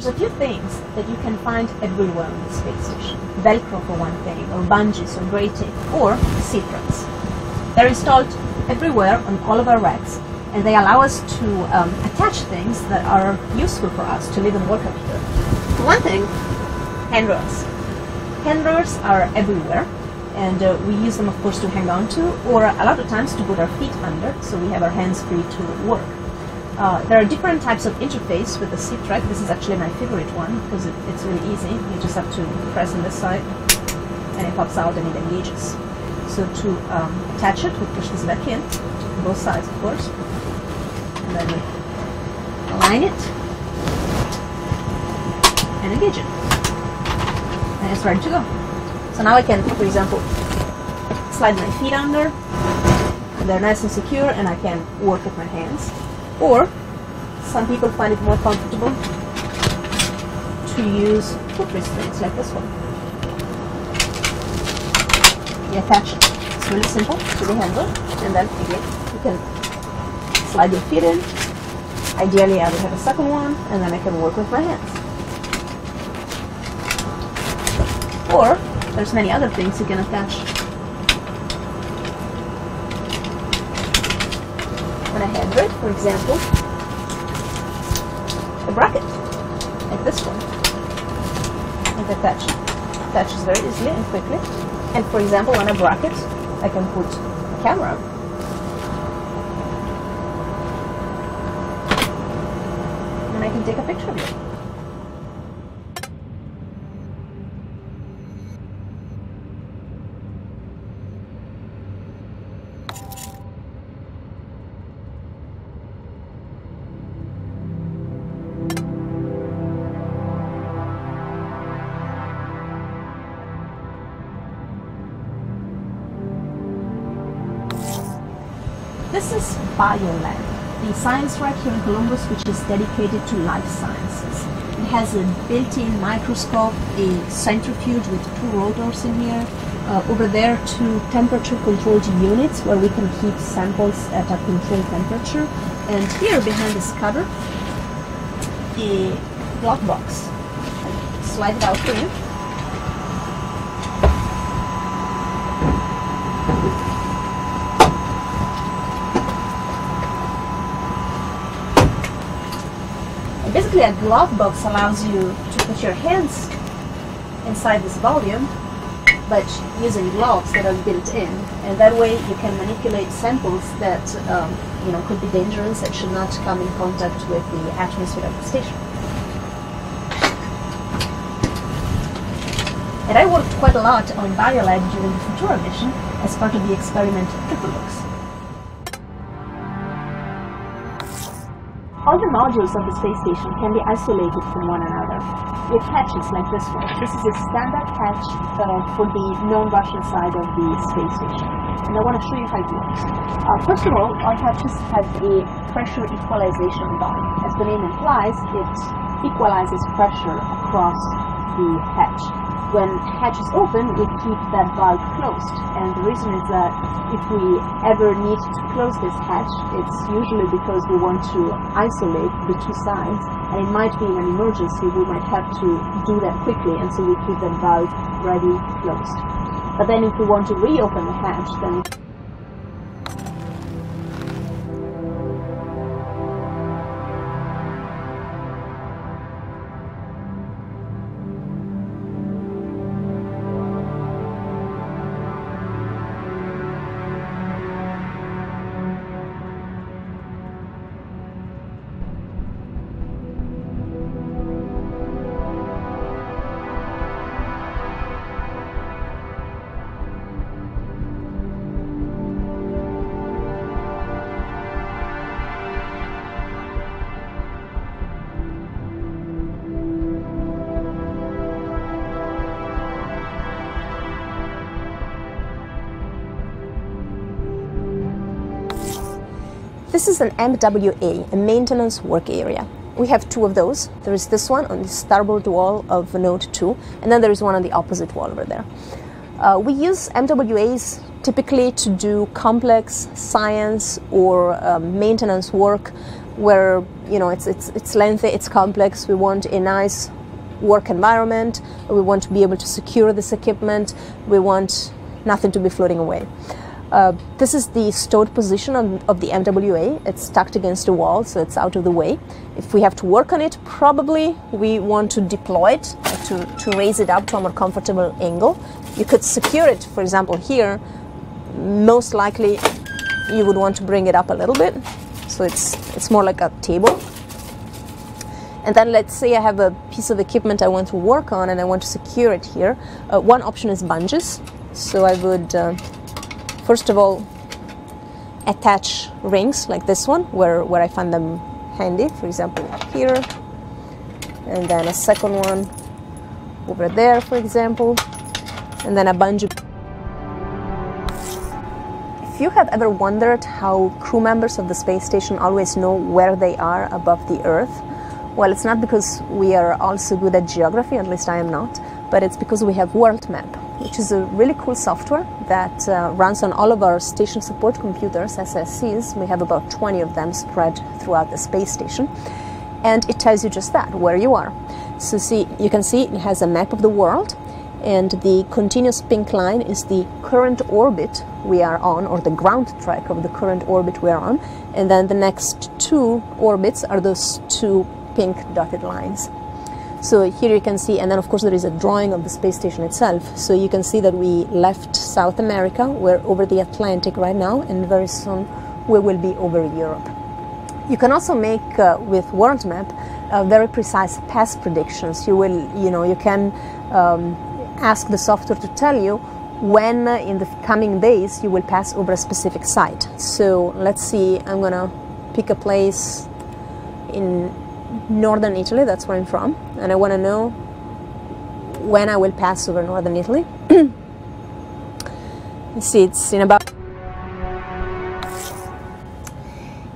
There's a few things that you can find everywhere on the space station. Velcro for one thing, or bungees, or grating, or seat racks. They're installed everywhere on all of our racks, and they allow us to attach things that are useful for us to live and work up here. For one thing, handrails. Handrails are everywhere, and we use them, of course, to hang on to, or a lot of times to put our feet under, so we have our hands free to work. There are different types of interface with the seat rack. This is actually my favorite one because it's really easy. You just have to press on this side and it pops out and it engages. So to attach it, we push this back in, both sides of course, and then we align it and engage it. And it's ready to go. So now I can, for example, slide my feet under, and they're nice and secure, and I can work with my hands. Or some people find it more comfortable to use foot restraints like this one. You attach it. It's really simple to the handle, and then again you can slide your feet in. Ideally I would have a second one, and then I can work with my hands. Or there's many other things you can attach. On a handbrake, for example, a bracket, like this one. And attaches very easily and quickly. And for example, on a bracket, I can put a camera. And I can take a picture of it. This is BioLab, the science rack here in Columbus, which is dedicated to life sciences. It has a built-in microscope, a centrifuge with 2 rotors in here, over there 2 temperature-controlled units where we can keep samples at a controlled temperature, and here behind this cover, a glove box. I'll slide it out for you. Basically, a glove box allows you to put your hands inside this volume, but using gloves that are built in, and that way you can manipulate samples that could be dangerous and should not come in contact with the atmosphere of the station. And I worked quite a lot on BioLab during the Futura mission as part of the experiment TripleBox. All the modules of the space station can be isolated from one another with hatches like this one. This is a standard hatch for the non-Russian side of the space station. And I want to show you how it works. First of all hatches have a pressure equalization valve. As the name implies, it equalizes pressure across the hatch. When the hatch is open, we keep that valve closed. And the reason is that if we ever need to close this hatch, it's usually because we want to isolate the 2 sides, and it might be in an emergency we might have to do that quickly, and so we keep that valve ready closed. But then if we want to reopen the hatch, then this is an MWA, a maintenance work area. We have 2 of those. There is this one on the starboard wall of node 2, and then there is one on the opposite wall over there. We use MWAs typically to do complex science or maintenance work where, you know, it's lengthy, it's complex. We want a nice work environment. We want to be able to secure this equipment. We want nothing to be floating away. This is the stowed position of the MWA. It's tucked against the wall, so it's out of the way. If we have to work on it, probably we want to deploy it to raise it up to a more comfortable angle. You could secure it, for example, here. Most likely you would want to bring it up a little bit, so it's more like a table. And then let's say I have a piece of equipment I want to work on and I want to secure it here. One option is bungees. So I would first of all attach rings like this one where I find them handy, for example here, and then a second one over there, for example, and then a bungee. If you have ever wondered how crew members of the space station always know where they are above the Earth, well, it's not because we are all so good at geography, at least I am not, but it's because we have World Map, which is a really cool software that runs on all of our station support computers, SSCs. We have about 20 of them spread throughout the space station. And it tells you just that, where you are. So see, you can see it has a map of the world, and the continuous pink line is the current orbit we are on, or the ground track of the current orbit we are on. And then the next two orbits are those two pink dotted lines. So here you can see, and then of course there is a drawing of the space station itself. So you can see that we left South America, we're over the Atlantic right now, and very soon we will be over Europe. You can also make, with World Map, very precise path predictions. You can ask the software to tell you when in the coming days you will pass over a specific site. So let's see, I'm gonna pick a place in northern Italy, that's where I'm from, and I want to know when I will pass over northern Italy. You see, it's in about...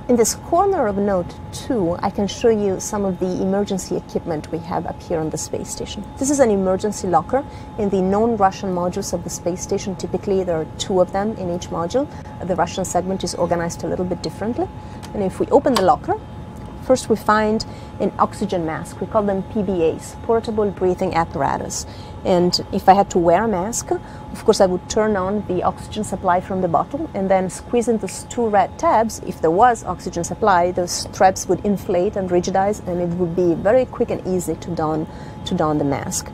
In this corner of note 2, I can show you some of the emergency equipment we have up here on the space station. This is an emergency locker in the known Russian modules of the space station. Typically there are 2 of them in each module. The Russian segment is organized a little bit differently. And if we open the locker, first we find an oxygen mask. We call them PBAs, portable breathing apparatus. And if I had to wear a mask, of course I would turn on the oxygen supply from the bottle and then squeeze in those 2 red tabs. If there was oxygen supply, those straps would inflate and rigidize, and it would be very quick and easy to don the mask.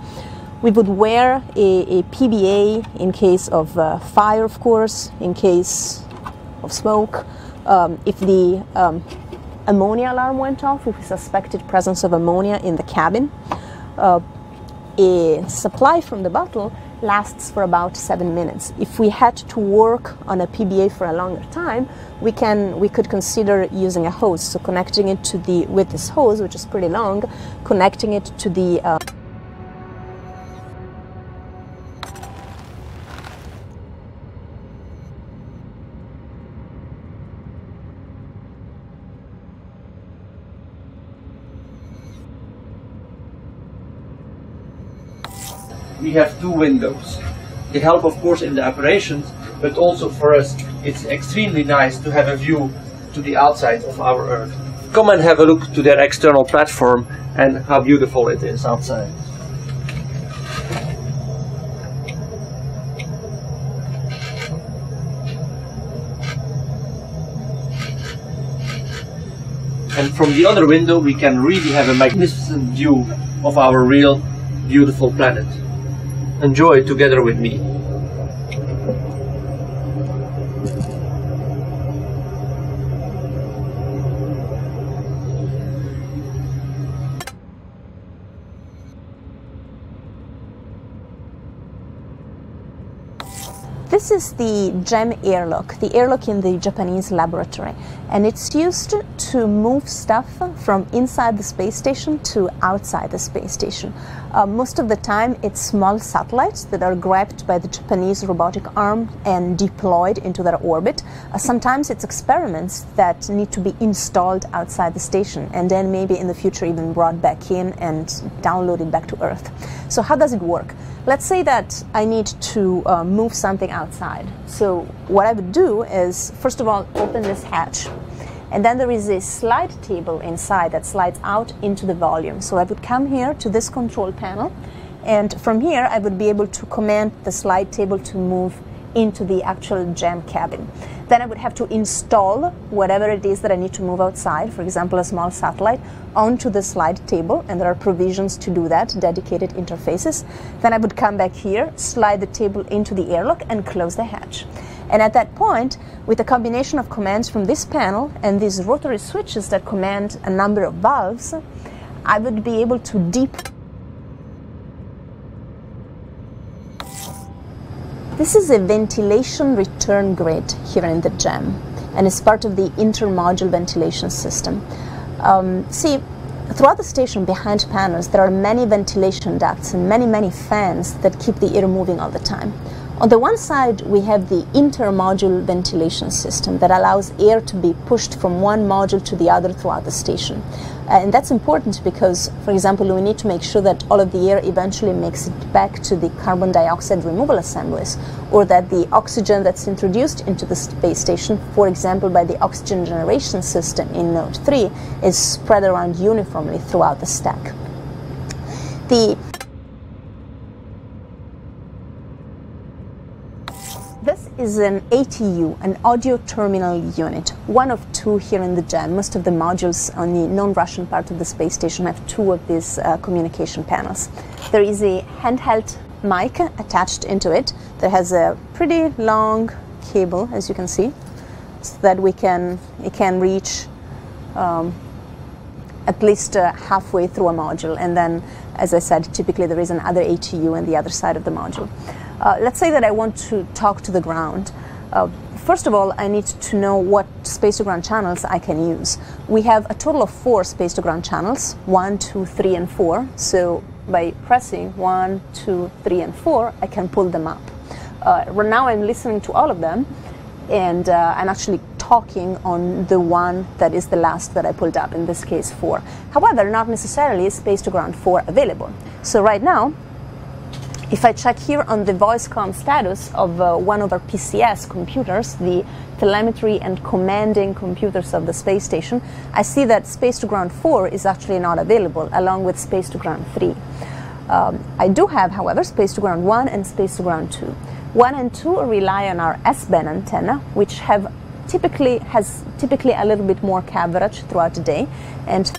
We would wear a PBA in case of fire, of course, in case of smoke. If the ammonia alarm went off, if we suspected presence of ammonia in the cabin. A supply from the bottle lasts for about 7 minutes. If we had to work on a PBA for a longer time, we could consider using a hose, so connecting it to with this hose, which is pretty long, connecting it to the we have 2 windows. They help, of course, in the operations, but also for us it's extremely nice to have a view to the outside of our Earth. Come and have a look to their external platform and how beautiful it is outside. And from the other window we can really have a magnificent view of our real beautiful planet. Enjoy together with me. This is the GEM airlock, the airlock in the Japanese laboratory, and it's used to move stuff from inside the space station to outside the space station. Most of the time it's small satellites that are grabbed by the Japanese robotic arm and deployed into their orbit. Sometimes it's experiments that need to be installed outside the station and then maybe in the future even brought back in and downloaded back to Earth. So how does it work? Let's say that I need to move something outside. So what I would do is, first of all, open this hatch And then there is a slide table inside that slides out into the volume. So I would come here to this control panel, and from here I would be able to command the slide table to move into the actual jam cabin. Then I would have to install whatever it is that I need to move outside, for example a small satellite, onto the slide table, and there are provisions to do that, dedicated interfaces. Then I would come back here, slide the table into the airlock and close the hatch. And at that point, with a combination of commands from this panel and these rotary switches that command a number of valves, I would be able to This is a ventilation return grid here in the jam, and it's part of the inter-module ventilation system. See, throughout the station behind panels there are many ventilation ducts and many fans that keep the air moving all the time. On the one side we have the inter-module ventilation system that allows air to be pushed from one module to the other throughout the station. And that's important because, for example, we need to make sure that all of the air eventually makes it back to the carbon dioxide removal assemblies, or that the oxygen that's introduced into the space station, for example by the oxygen generation system in Node 3, is spread around uniformly throughout the stack. This is an ATU, an audio terminal unit, one of two here in the jam. Most of the modules on the non-Russian part of the space station have two of these communication panels. There is a handheld mic attached into it that has a pretty long cable, as you can see, so that it can reach at least halfway through a module. And then, as I said, typically there is another ATU on the other side of the module. Let's say that I want to talk to the ground. First of all, I need to know what space-to-ground channels I can use. We have a total of 4 space-to-ground channels, 1, 2, 3, and 4. So by pressing 1, 2, 3, and 4, I can pull them up. Right now I'm listening to all of them, and I'm actually talking on the one that is the last that I pulled up, in this case 4. However, not necessarily is space-to-ground 4 available. So right now, if I check here on the voice comm status of one of our PCS computers, the telemetry and commanding computers of the space station, I see that space-to-ground 4 is actually not available, along with space-to-ground 3. I do have, however, space-to-ground 1 and space-to-ground 2. 1 and 2 rely on our S-band antenna, which has typically a little bit more coverage throughout the day, and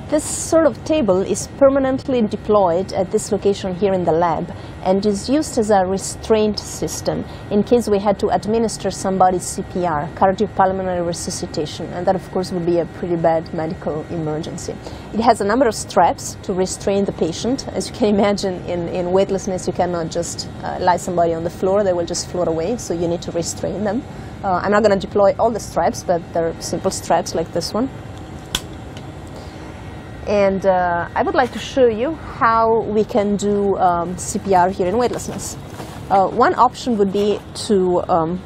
this sort of table is permanently deployed at this location here in the lab and is used as a restraint system in case we had to administer somebody's CPR, cardiopulmonary resuscitation, and that of course would be a pretty bad medical emergency. It has a number of straps to restrain the patient. As you can imagine, in weightlessness you cannot just lie somebody on the floor, they will just float away, so you need to restrain them. I'm not going to deploy all the straps, but they're simple straps like this one. And I would like to show you how we can do CPR here in weightlessness. One option would be to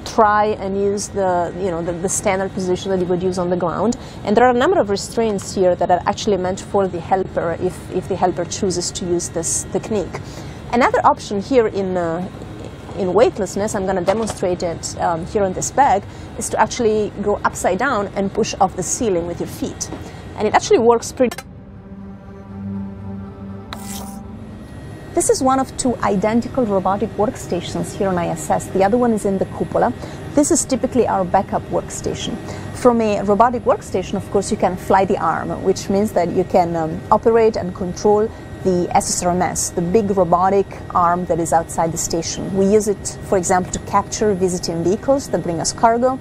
try and use the standard position that you would use on the ground. And there are a number of restraints here that are actually meant for the helper if the helper chooses to use this technique. Another option here in weightlessness, I'm going to demonstrate it here on this bag, is to actually go upside down and push off the ceiling with your feet. And it actually works pretty. This is one of 2 identical robotic workstations here on ISS. The other one is in the cupola. This is typically our backup workstation. From a robotic workstation, of course, you can fly the arm, which means that you can operate and control the SSRMS, the big robotic arm that is outside the station. We use it, for example, to capture visiting vehicles that bring us cargo,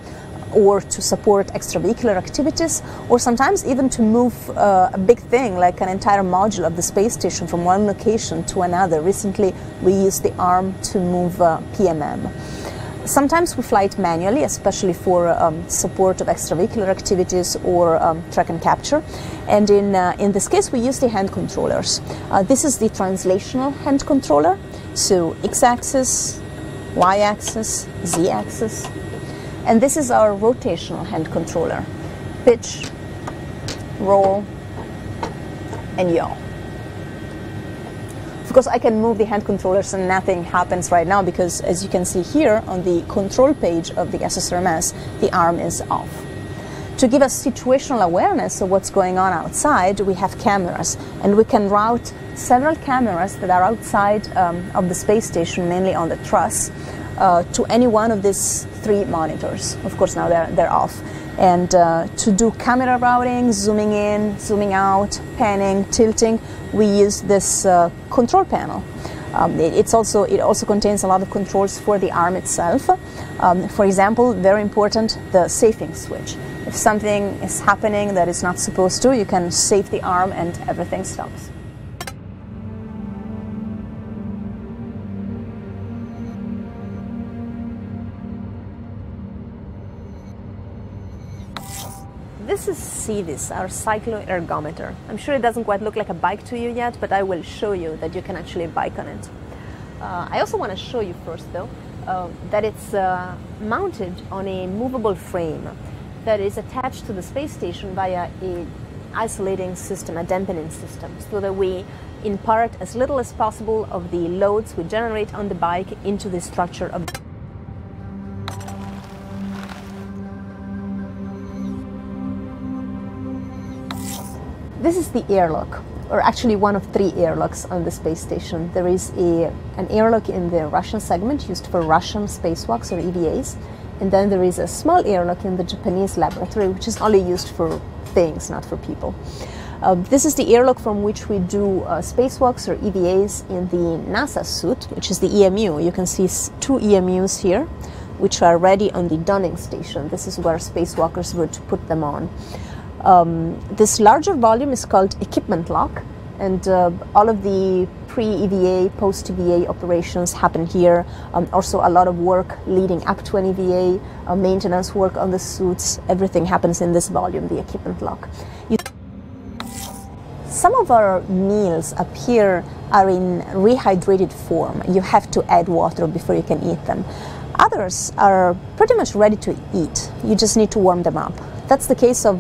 or to support extravehicular activities, or sometimes even to move a big thing like an entire module of the space station from one location to another. Recently we used the arm to move PMM. Sometimes we fly it manually, especially for support of extravehicular activities or track and capture. And in this case, we use the hand controllers. This is the translational hand controller. So x-axis, y-axis, z-axis. And this is our rotational hand controller. Pitch, roll, and yaw. Of course, I can move the hand controllers and nothing happens right now because, as you can see here on the control page of the SSRMS, the arm is off. To give us situational awareness of what's going on outside, we have cameras, and we can route several cameras that are outside of the space station, mainly on the truss, to any one of these 3 monitors. Of course, now they're off. And to do camera routing, zooming in, zooming out, panning, tilting, we use this control panel. It also contains a lot of controls for the arm itself. For example, very important, the safing switch. If something is happening that is not supposed to, you can safe the arm and everything stops. This is CVIS, our cycloergometer. I'm sure it doesn't quite look like a bike to you yet, but I will show you that you can actually bike on it. I also want to show you first, though, that it's mounted on a movable frame that is attached to the space station via an isolating system, a dampening system, so that we impart as little as possible of the loads we generate on the bike into the structure of the This is the airlock, or actually one of 3 airlocks on the space station. There is an airlock in the Russian segment used for Russian spacewalks or EVAs, and then there is a small airlock in the Japanese laboratory, which is only used for things, not for people. This is the airlock from which we do spacewalks or EVAs in the NASA suit, which is the EMU. You can see 2 EMUs here, which are ready on the donning station. This is where spacewalkers would put them on. This larger volume is called equipment lock, and all of the pre-EVA, post-EVA operations happen here. Also a lot of work leading up to an EVA, maintenance work on the suits, everything happens in this volume, the equipment lock. Some of our meals up here are in rehydrated form. You have to add water before you can eat them. Others are pretty much ready to eat. You just need to warm them up. That's the case of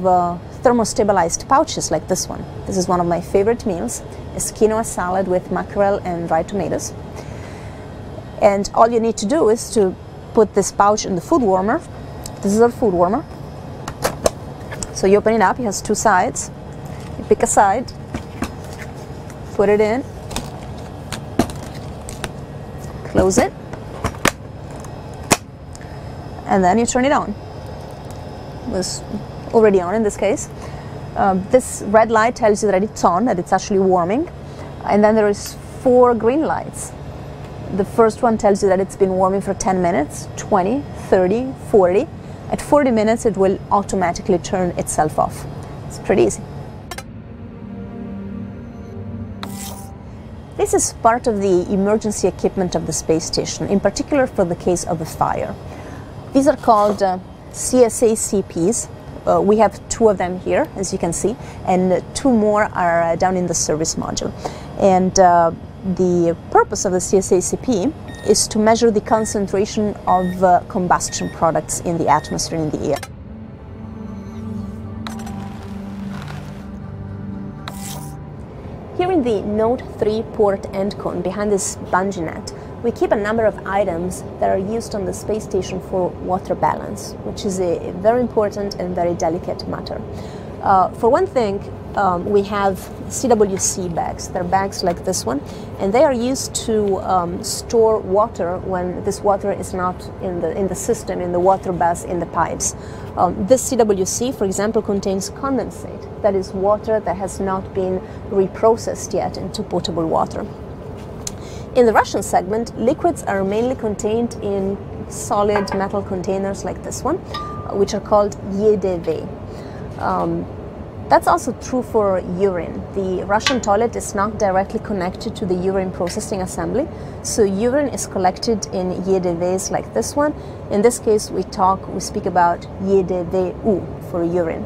thermostabilized pouches like this one. This is one of my favorite meals, a quinoa salad with mackerel and dried tomatoes. And all you need to do is to put this pouch in the food warmer. This is our food warmer. So you open it up, it has 2 sides. You pick a side, put it in, close it, and then you turn it on. It was already on in this case. This red light tells you that it's on, that it's actually warming, and then there is 4 green lights. The first one tells you that it's been warming for 10 minutes, 20, 30, 40. At 40 minutes it will automatically turn itself off. It's pretty easy. This is part of the emergency equipment of the space station, in particular for the case of a fire. These are called CSA-CPs. We have 2 of them here, as you can see, and 2 more are down in the service module. And the purpose of the CSA-CP is to measure the concentration of combustion products in the atmosphere, in the air. Here in the Note 3 port end cone, behind this bungee net, we keep a number of items that are used on the space station for water balance, which is a very important and very delicate matter. For one thing, we have CWC bags. They're bags like this one, and they are used to store water when this water is not in the system, in the water bus, in the pipes. This CWC, for example, contains condensate. That is water that has not been reprocessed yet into potable water. In the Russian segment, liquids are mainly contained in solid metal containers like this one, which are called VIVE. That's also true for urine. The Russian toilet is not directly connected to the urine processing assembly, so urine is collected in VIVEs like this one. In this case, we speak about VIVU for urine.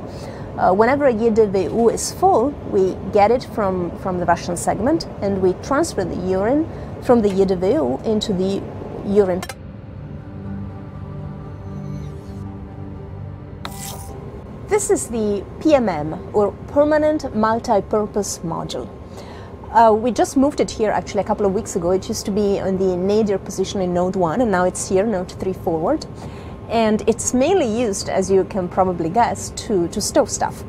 Whenever a VIVU is full, we get it from the Russian segment, and we transfer the urine from the VIVU into the urine. This is the PMM, or Permanent Multi-Purpose Module. We just moved it here actually a couple of weeks ago. It used to be on the nadir position in Node 1, and now it's here, Node 3 forward. And it's mainly used, as you can probably guess, to store stuff.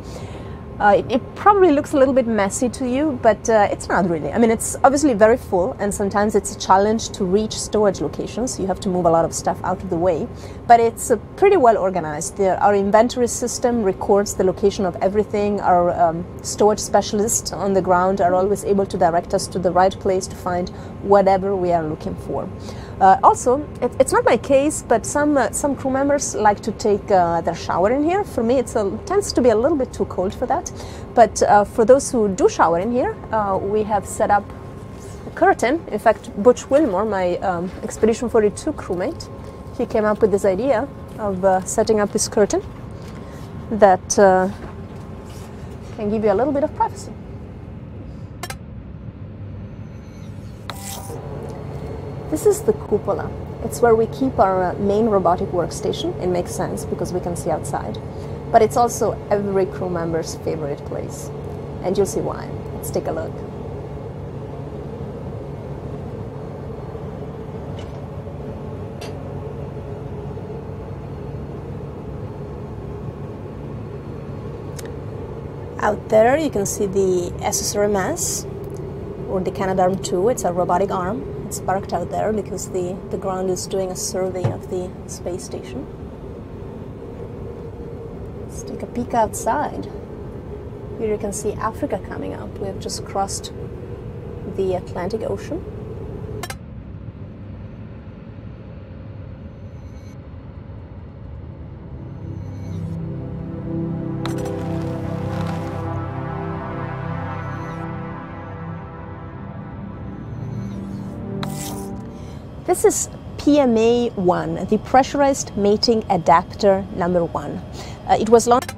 It probably looks a little bit messy to you, but it's not really. I mean, it's obviously very full, and sometimes it's a challenge to reach storage locations. You have to move a lot of stuff out of the way, but it's pretty well organized. Our inventory system records the location of everything. Our storage specialists on the ground are always able to direct us to the right place to find whatever we are looking for. Also, it's not my case, but some crew members like to take their shower in here. For me, it tends to be a little bit too cold for that. But for those who do shower in here, we have set up a curtain. In fact, Butch Wilmore, my Expedition 42 crewmate, he came up with this idea of setting up this curtain that can give you a little bit of privacy. This is the cupola. It's where we keep our main robotic workstation. It makes sense because we can see outside. But it's also every crew member's favorite place. And you'll see why. Let's take a look. Out there you can see the SSRMS, or the Canadarm2. It's a robotic arm. It's parked out there because the ground is doing a survey of the space station. Let's take a peek outside. Here you can see Africa coming up. We have just crossed the Atlantic Ocean. This is PMA-1, the Pressurized Mating Adapter number 1. It was launched